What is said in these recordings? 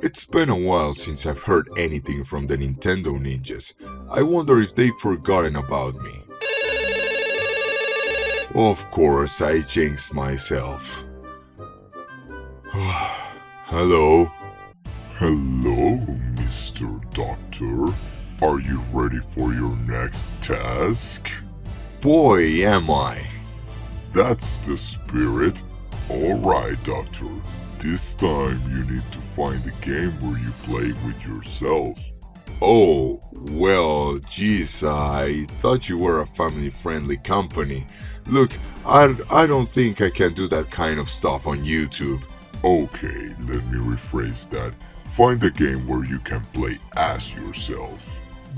It's been a while since I've heard anything from the Nintendo ninjas. I wonder if they've forgotten about me. Of course, I jinxed myself. Hello? Hello, Mr. Doctor. Are you ready for your next task? Boy, am I. That's the spirit. Alright, Doctor. This time you need to find a game where you play with yourself. Oh, well, geez, I thought you were a family-friendly company. Look, I don't think I can do that kind of stuff on YouTube. Okay, let me rephrase that. Find a game where you can play as yourself.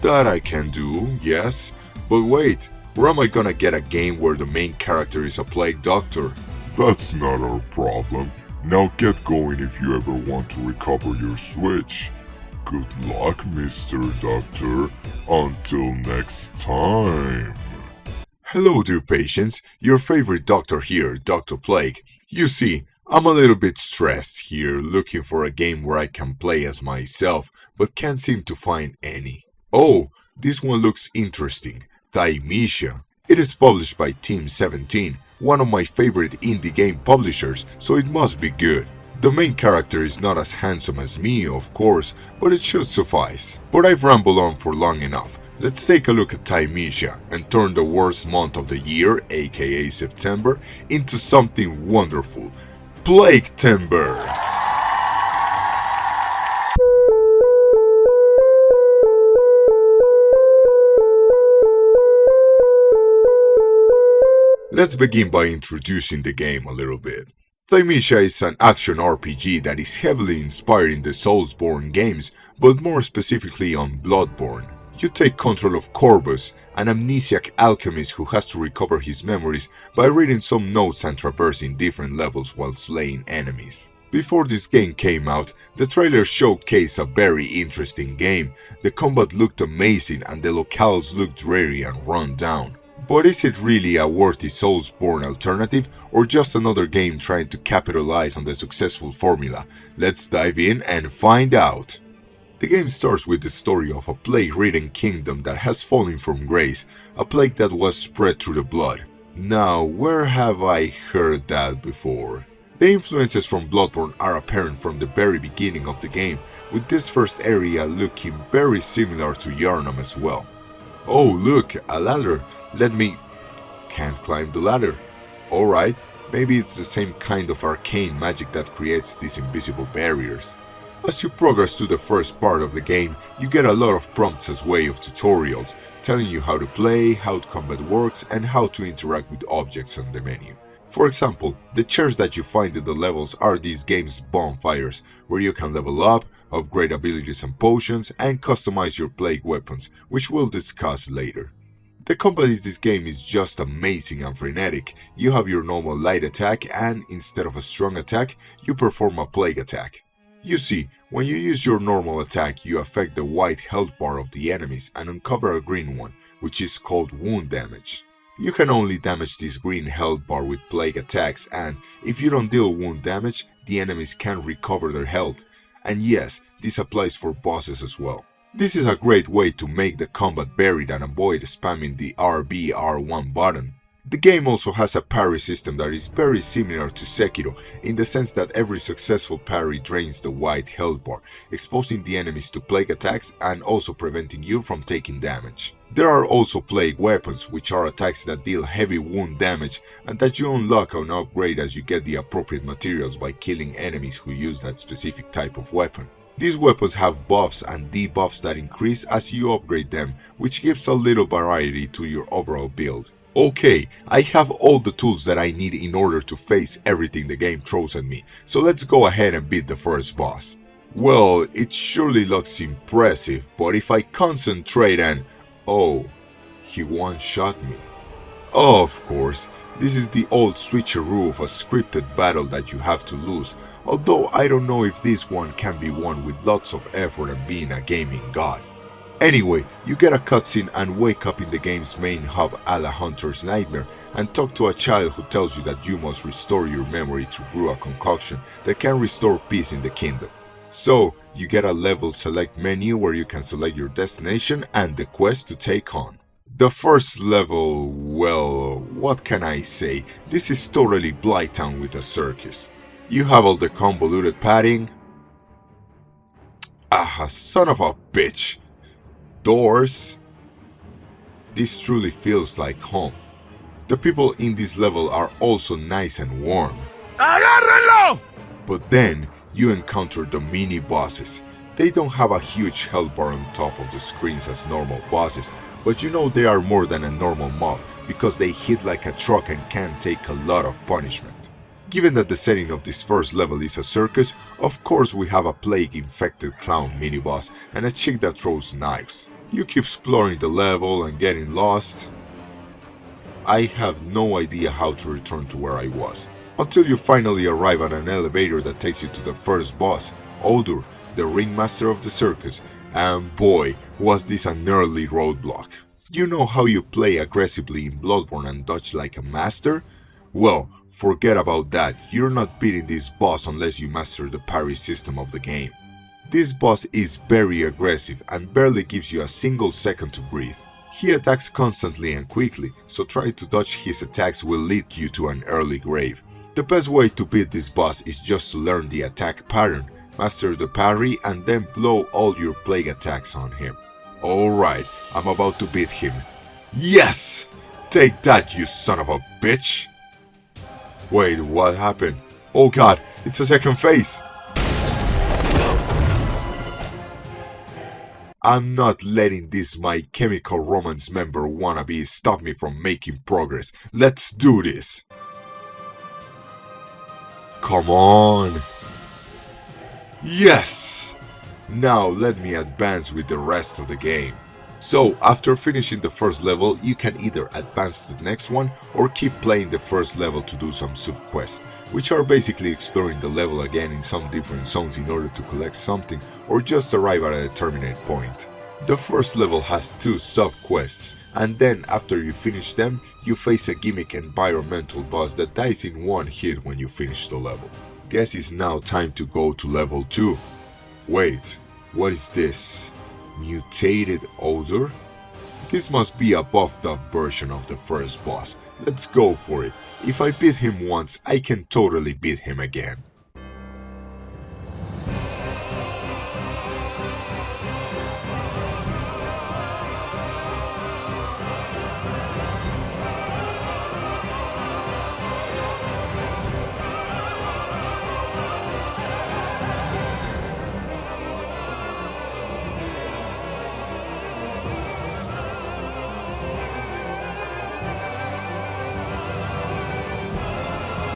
That I can do, yes. But wait, where am I gonna get a game where the main character is a plague doctor? That's not our problem. Now get going if you ever want to recover your Switch. Good luck, Mr. Doctor. Until next time. Hello, dear patients. Your favorite doctor here, Dr. Plague. You see, I'm a little bit stressed here looking for a game where I can play as myself, but can't seem to find any. Oh, this one looks interesting. Thymesia. It is published by Team 17, one of my favorite indie game publishers, so it must be good. The main character is not as handsome as me, of course, but it should suffice. But I've rambled on for long enough. Let's take a look at Thymesia and turn the worst month of the year, aka September, into something wonderful. PLAGUETEMBER! Let's begin by introducing the game a little bit. Thymesia is an action RPG that is heavily inspired in the Soulsborne games, but more specifically on Bloodborne. You take control of Corvus, an amnesiac alchemist who has to recover his memories by reading some notes and traversing different levels while slaying enemies. Before this game came out, the trailer showcased a very interesting game. The combat looked amazing and the locales looked dreary and run down. But is it really a worthy Soulsborne alternative, or just another game trying to capitalize on the successful formula? Let's dive in and find out! The game starts with the story of a plague-ridden kingdom that has fallen from grace, a plague that was spread through the blood. Now, where have I heard that before? The influences from Bloodborne are apparent from the very beginning of the game, with this first area looking very similar to Yharnam as well. Oh look, a ladder! Let me... Can't climb the ladder. Alright, maybe it's the same kind of arcane magic that creates these invisible barriers. As you progress through the first part of the game, you get a lot of prompts as way of tutorials, telling you how to play, how combat works, and how to interact with objects on the menu. For example, the chairs that you find in the levels are these game's bonfires, where you can level up, upgrade abilities and potions, and customize your plague weapons, which we'll discuss later. The combat in this game is just amazing and frenetic. You have your normal light attack and, instead of a strong attack, you perform a plague attack. You see, when you use your normal attack, you affect the white health bar of the enemies and uncover a green one, which is called wound damage. You can only damage this green health bar with plague attacks, and if you don't deal wound damage, the enemies can't recover their health. And yes, this applies for bosses as well. This is a great way to make the combat varied and avoid spamming the RB/R1 button. The game also has a parry system that is very similar to Sekiro, in the sense that every successful parry drains the white health bar, exposing the enemies to plague attacks and also preventing you from taking damage. There are also plague weapons, which are attacks that deal heavy wound damage and that you unlock and upgrade as you get the appropriate materials by killing enemies who use that specific type of weapon. These weapons have buffs and debuffs that increase as you upgrade them, which gives a little variety to your overall build. Okay, I have all the tools that I need in order to face everything the game throws at me, so let's go ahead and beat the first boss. Well, it surely looks impressive, but if I concentrate and... Oh, he one-shot me. Of course, this is the old switcheroo of a scripted battle that you have to lose, although I don't know if this one can be won with lots of effort and being a gaming god. Anyway, you get a cutscene and wake up in the game's main hub a la Hunter's Nightmare and talk to a child who tells you that you must restore your memory to brew a concoction that can restore peace in the kingdom. So, you get a level select menu where you can select your destination and the quest to take on. The first level, well, what can I say? This is totally Blighttown with a circus. You have all the convoluted padding. Ah, son of a bitch. Doors. This truly feels like home. The people in this level are also nice and warm. ¡Agárrenlo! But then you encounter the mini bosses. They don't have a huge health bar on top of the screens as normal bosses, but you know they are more than a normal mob because they hit like a truck and can take a lot of punishment. Given that the setting of this first level is a circus, of course we have a plague-infected clown mini-boss and a chick that throws knives. You keep exploring the level and getting lost. I have no idea how to return to where I was, until you finally arrive at an elevator that takes you to the first boss, Odor, the ringmaster of the circus, and boy, was this an early roadblock. You know how you play aggressively in Bloodborne and dodge like a master? Well, forget about that, you're not beating this boss unless you master the parry system of the game. This boss is very aggressive and barely gives you a single second to breathe. He attacks constantly and quickly, so trying to dodge his attacks will lead you to an early grave. The best way to beat this boss is just to learn the attack pattern, master the parry, and then blow all your plague attacks on him. Alright, I'm about to beat him. Yes! Take that, you son of a bitch! Wait, what happened? Oh god, it's a second phase! I'm not letting this My Chemical Romance member wannabe stop me from making progress. Let's do this! Come on! Yes! Now let me advance with the rest of the game. So, after finishing the first level, you can either advance to the next one or keep playing the first level to do some sub-quests, which are basically exploring the level again in some different zones in order to collect something or just arrive at a determinate point. The first level has 2 sub-quests, and then after you finish them, you face a gimmick environmental boss that dies in one hit when you finish the level. Guess it's now time to go to level 2. Wait, what is this? Mutated odor? This must be a buffed up version of the first boss. Let's go for it. If I beat him once, I can totally beat him again.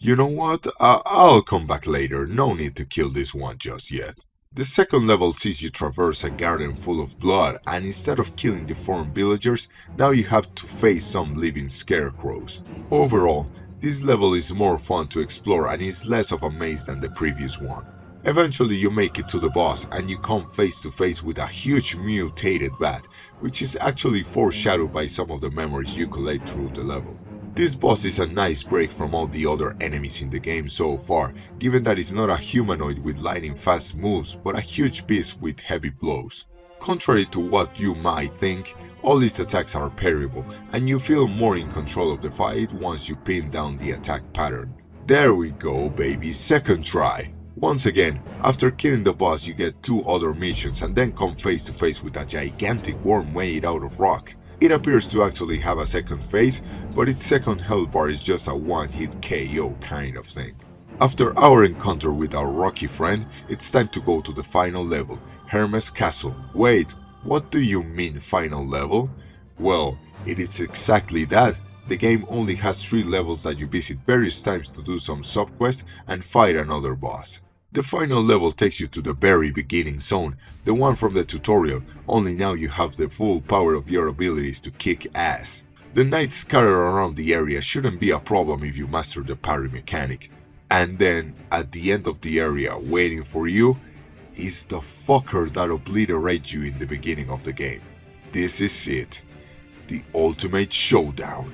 You know what? I'll come back later, no need to kill this one just yet. The second level sees you traverse a garden full of blood, and instead of killing deformed villagers, now you have to face some living scarecrows. Overall, this level is more fun to explore and is less of a maze than the previous one. Eventually you make it to the boss and you come face to face with a huge mutated bat, which is actually foreshadowed by some of the memories you collect through the level. This boss is a nice break from all the other enemies in the game so far, given that it's not a humanoid with lightning fast moves, but a huge beast with heavy blows. Contrary to what you might think, all these attacks are parryable, and you feel more in control of the fight once you pin down the attack pattern. There we go baby, second try! Once again, after killing the boss you get 2 other missions and then come face to face with a gigantic worm made out of rock. It appears to actually have a second phase, but its second health bar is just a one-hit KO kind of thing. After our encounter with our rocky friend, it's time to go to the final level, Hermes Castle. Wait, what do you mean final level? Well, it is exactly that. The game only has 3 levels that you visit various times to do some sub-quests and fight another boss. The final level takes you to the very beginning zone, the one from the tutorial, only now you have the full power of your abilities to kick ass. The knights scattered around the area shouldn't be a problem if you master the parry mechanic. And then, at the end of the area, waiting for you, is the fucker that obliterates you in the beginning of the game. This is it. The ultimate showdown.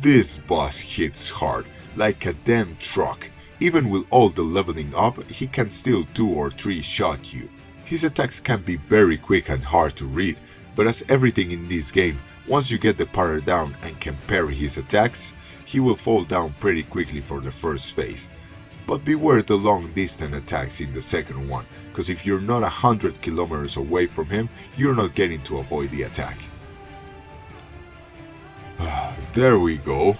This boss hits hard, like a damn truck. Even with all the leveling up, he can still 2 or 3 shot you. His attacks can be very quick and hard to read, but as everything in this game, once you get the parry down and can parry his attacks, he will fall down pretty quickly for the first phase. But beware the long distance attacks in the second one, cause if you're not 100 kilometers away from him, you're not getting to avoid the attack. There we go.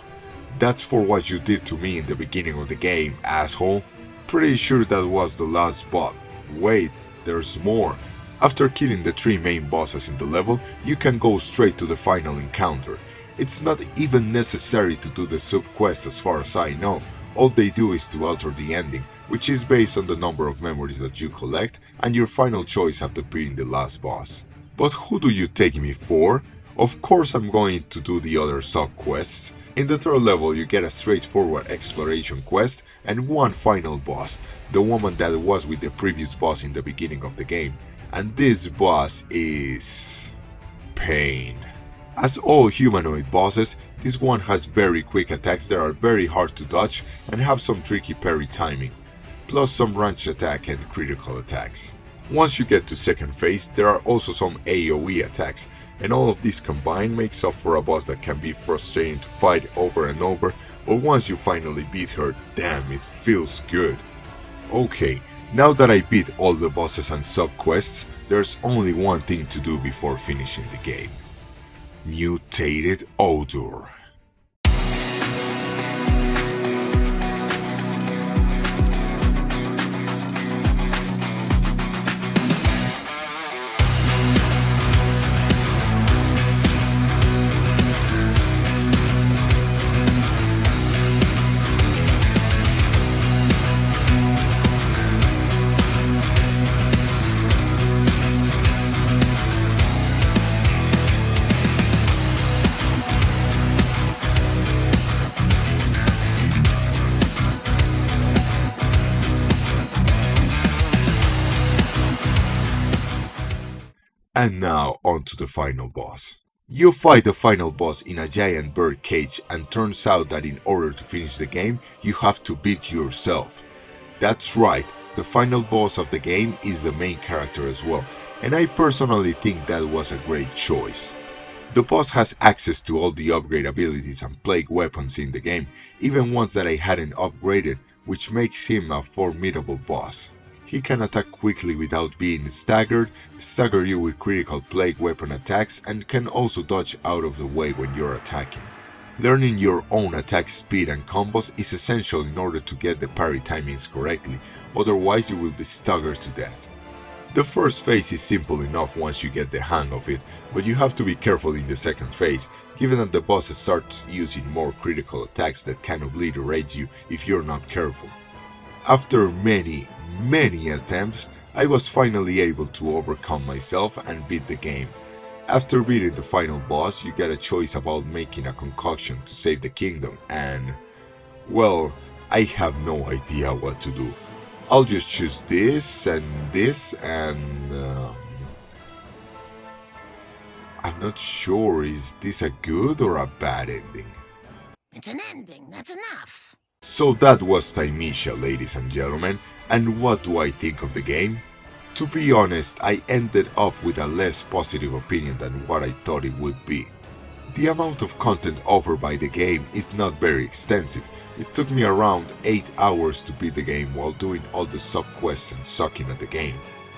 That's for what you did to me in the beginning of the game, asshole. Pretty sure that was the last boss. Wait, there's more. After killing the 3 main bosses in the level, you can go straight to the final encounter. It's not even necessary to do the sub-quests as far as I know. All they do is to alter the ending, which is based on the number of memories that you collect and your final choice after beating the last boss. But who do you take me for? Of course I'm going to do the other sub-quests. In the 3rd level you get a straightforward exploration quest and one final boss, the woman that was with the previous boss in the beginning of the game. And this boss is... pain. As all humanoid bosses, this one has very quick attacks that are very hard to dodge and have some tricky parry timing, plus some ranged attack and critical attacks. Once you get to 2nd phase, there are also some AoE attacks, and all of this combined makes up for a boss that can be frustrating to fight over and over, but once you finally beat her, damn, it feels good. Okay, now that I beat all the bosses and sub-quests, there's only one thing to do before finishing the game. Mutated odor. And now on to the final boss. You fight the final boss in a giant bird cage, and turns out that in order to finish the game, you have to beat yourself. That's right, the final boss of the game is the main character as well, and I personally think that was a great choice. The boss has access to all the upgrade abilities and plague weapons in the game, even ones that I hadn't upgraded, which makes him a formidable boss. He can attack quickly without being staggered, stagger you with critical plague weapon attacks, and can also dodge out of the way when you're attacking. Learning your own attack speed and combos is essential in order to get the parry timings correctly, otherwise you will be staggered to death. The first phase is simple enough once you get the hang of it, but you have to be careful in the second phase, given that the boss starts using more critical attacks that can obliterate you if you're not careful. After many attempts, I was finally able to overcome myself and beat the game. After beating the final boss, you get a choice about making a concoction to save the kingdom, and... well, I have no idea what to do. I'll just choose this, and I'm not sure, is this a good or a bad ending? It's an ending, that's enough. So that was Thymesia, ladies and gentlemen, and what do I think of the game? To be honest, I ended up with a less positive opinion than what I thought it would be. The amount of content offered by the game is not very extensive. It took me around 8 hours to beat the game while doing all the sub-quests and sucking at the game.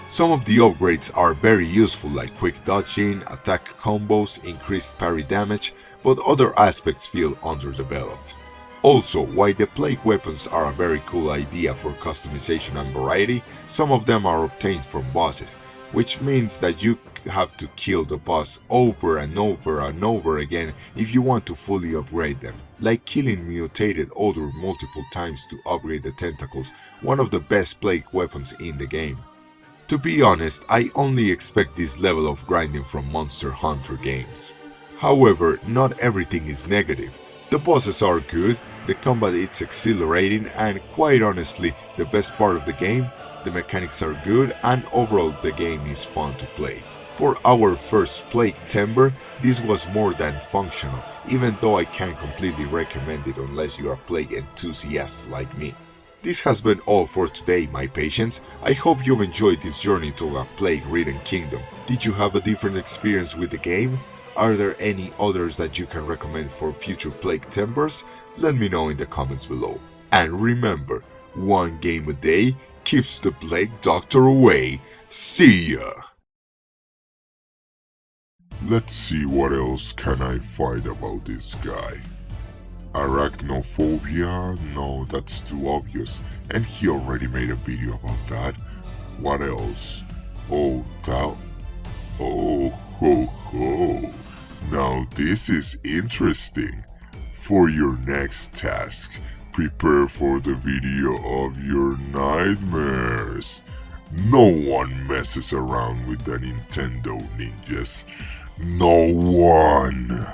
Some of the upgrades are very useful, like quick dodging, attack combos, increased parry damage, but other aspects feel underdeveloped. Also, while the plague weapons are a very cool idea for customization and variety, some of them are obtained from bosses, which means that you have to kill the boss over and over and over again if you want to fully upgrade them, like killing mutated odor multiple times to upgrade the tentacles, one of the best plague weapons in the game. To be honest, I only expect this level of grinding from Monster Hunter games. However, not everything is negative. The bosses are good, the combat is exhilarating, and quite honestly, the best part of the game, the mechanics are good, and overall the game is fun to play. For our first Plaguetember, this was more than functional, even though I can't completely recommend it unless you are a Plague enthusiast like me. This has been all for today, my patients. I hope you've enjoyed this journey to a plague-ridden kingdom. Did you have a different experience with the game? Are there any others that you can recommend for future Plague Timbers? Let me know in the comments below. And remember, one game a day keeps the Plague Doctor away. See ya! Let's see what else can I find about this guy. Arachnophobia? No, that's too obvious. And he already made a video about that. What else? Oh, that... Oh, ho, ho. Now this is interesting. For your next task, prepare for the video of your nightmares. No one messes around with the Nintendo ninjas. No one.